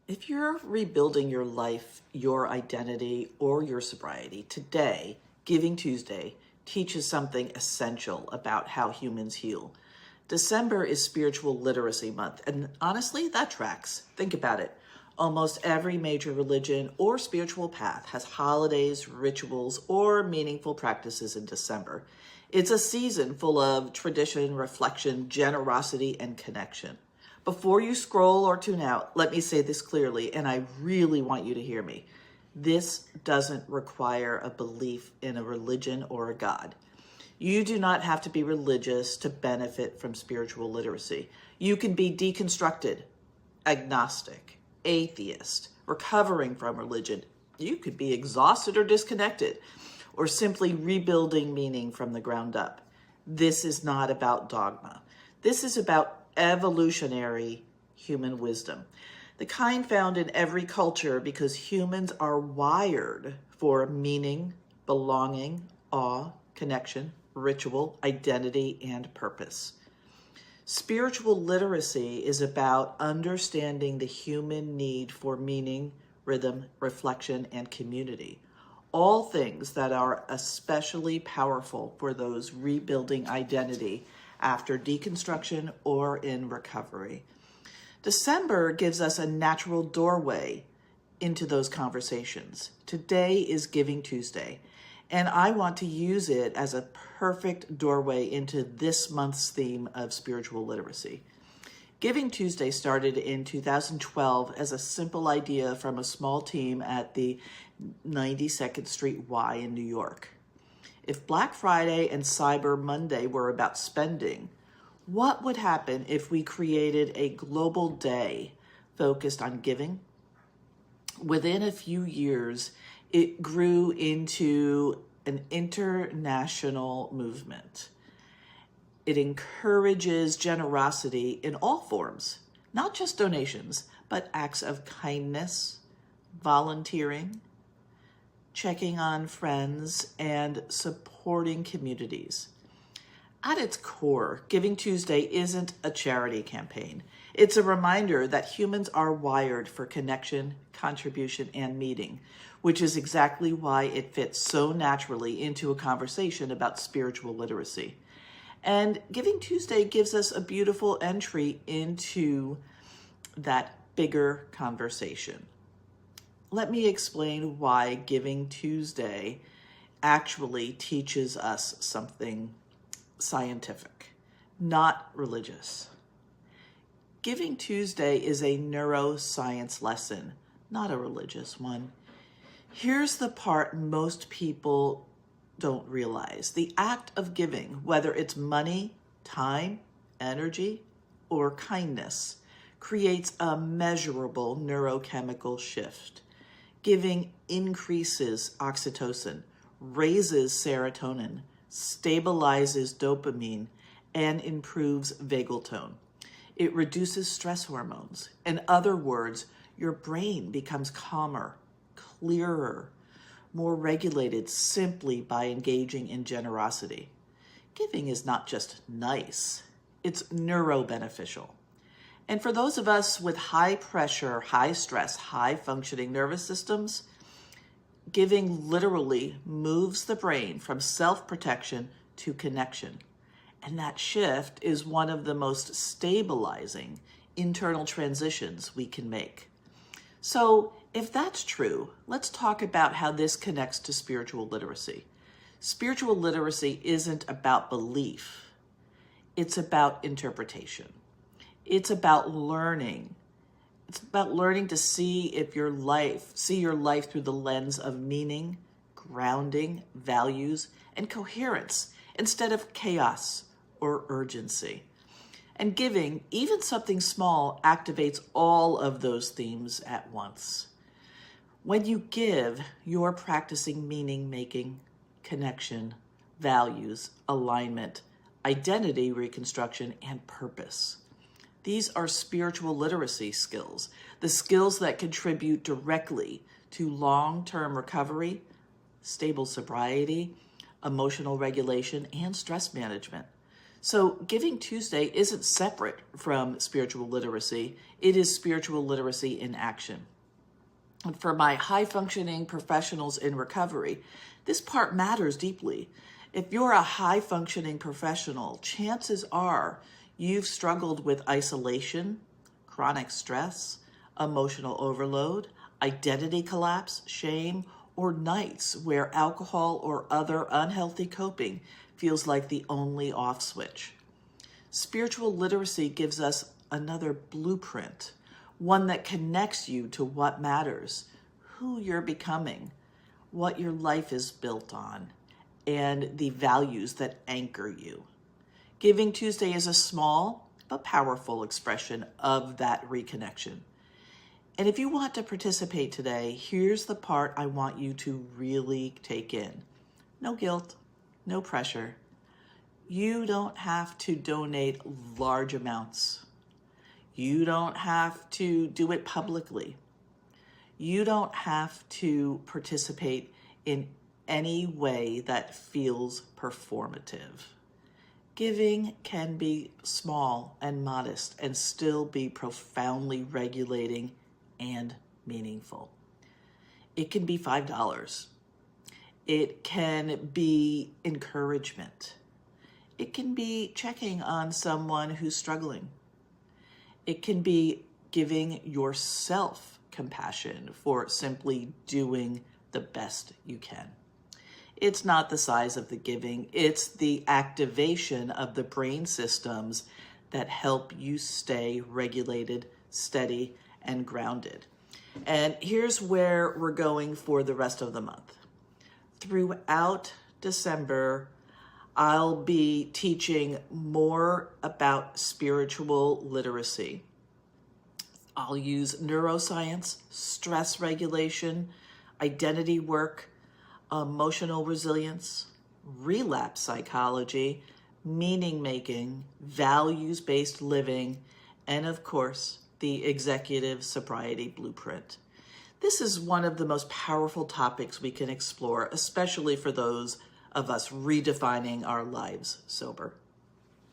If you're rebuilding your life, your identity, or your sobriety, today, Giving Tuesday teaches something essential about how humans heal. December is Spiritual Literacy Month, and honestly, that tracks. Think about it. Almost every major religion or spiritual path has holidays, rituals, or meaningful practices in December. It's a season full of tradition, reflection, generosity, and connection. Before you scroll or tune out, let me say this clearly, and I really want you to hear me. This doesn't require a belief in a religion or a God. You do not have to be religious to benefit from spiritual literacy. You can be deconstructed, agnostic, atheist, recovering from religion. You could be exhausted or disconnected, or simply rebuilding meaning from the ground up. This is not about dogma. This is about evolutionary human wisdom, the kind found in every culture because humans are wired for meaning, belonging, awe, connection, ritual, identity, and purpose. Spiritual literacy is about understanding the human need for meaning, rhythm, reflection, and community. All things that are especially powerful for those rebuilding identity after deconstruction or in recovery. December gives us a natural doorway into those conversations. Today is Giving Tuesday, and I want to use it as a perfect doorway into this month's theme of spiritual literacy. Giving Tuesday started in 2012 as a simple idea from a small team at the 92nd Street Y in New York. If Black Friday and Cyber Monday were about spending, what would happen if we created a global day focused on giving? Within a few years, it grew into an international movement. It encourages generosity in all forms, not just donations, but acts of kindness, volunteering, checking on friends, and supporting communities. At its core, Giving Tuesday isn't a charity campaign. It's a reminder that humans are wired for connection, contribution, and meaning, which is exactly why it fits so naturally into a conversation about spiritual literacy. And Giving Tuesday gives us a beautiful entry into that bigger conversation. Let me explain why Giving Tuesday actually teaches us something scientific, not religious. Giving Tuesday is a neuroscience lesson, not a religious one. Here's the part most people don't realize. The act of giving, whether it's money, time, energy, or kindness, creates a measurable neurochemical shift. Giving increases oxytocin, raises serotonin, stabilizes dopamine, and improves vagal tone. It reduces stress hormones. In other words, your brain becomes calmer, clearer, more regulated simply by engaging in generosity. Giving is not just nice, it's neurobeneficial. And for those of us with high pressure, high stress, high functioning nervous systems, giving literally moves the brain from self-protection to connection. And that shift is one of the most stabilizing internal transitions we can make. So if that's true, let's talk about how this connects to spiritual literacy. Spiritual literacy isn't about belief. It's about interpretation. It's about learning. It's about learning to see your life through the lens of meaning, grounding, values, and coherence instead of chaos or urgency. And giving, even something small, activates all of those themes at once. When you give, you're practicing meaning-making, connection, values, alignment, identity reconstruction, and purpose. These are spiritual literacy skills, the skills that contribute directly to long-term recovery, stable sobriety, emotional regulation, and stress management. So Giving Tuesday isn't separate from spiritual literacy. It is spiritual literacy in action. And for my high-functioning professionals in recovery, this part matters deeply. If you're a high-functioning professional, chances are you've struggled with isolation, chronic stress, emotional overload, identity collapse, shame, or nights where alcohol or other unhealthy coping feels like the only off switch. Spiritual literacy gives us another blueprint, one that connects you to what matters, who you're becoming, what your life is built on, and the values that anchor you. Giving Tuesday is a small but powerful expression of that reconnection. And if you want to participate today, here's the part I want you to really take in. No guilt, no pressure. You don't have to donate large amounts. You don't have to do it publicly. You don't have to participate in any way that feels performative. Giving can be small and modest and still be profoundly regulating and meaningful. It can be $5. It can be encouragement. It can be checking on someone who's struggling. It can be giving yourself compassion for simply doing the best you can. It's not the size of the giving, it's the activation of the brain systems that help you stay regulated, steady, and grounded. And here's where we're going for the rest of the month. Throughout December, I'll be teaching more about spiritual literacy. I'll use neuroscience, stress regulation, identity work, emotional resilience, relapse psychology, meaning making, values-based living, and of course, the executive sobriety blueprint. This is one of the most powerful topics we can explore, especially for those of us redefining our lives sober.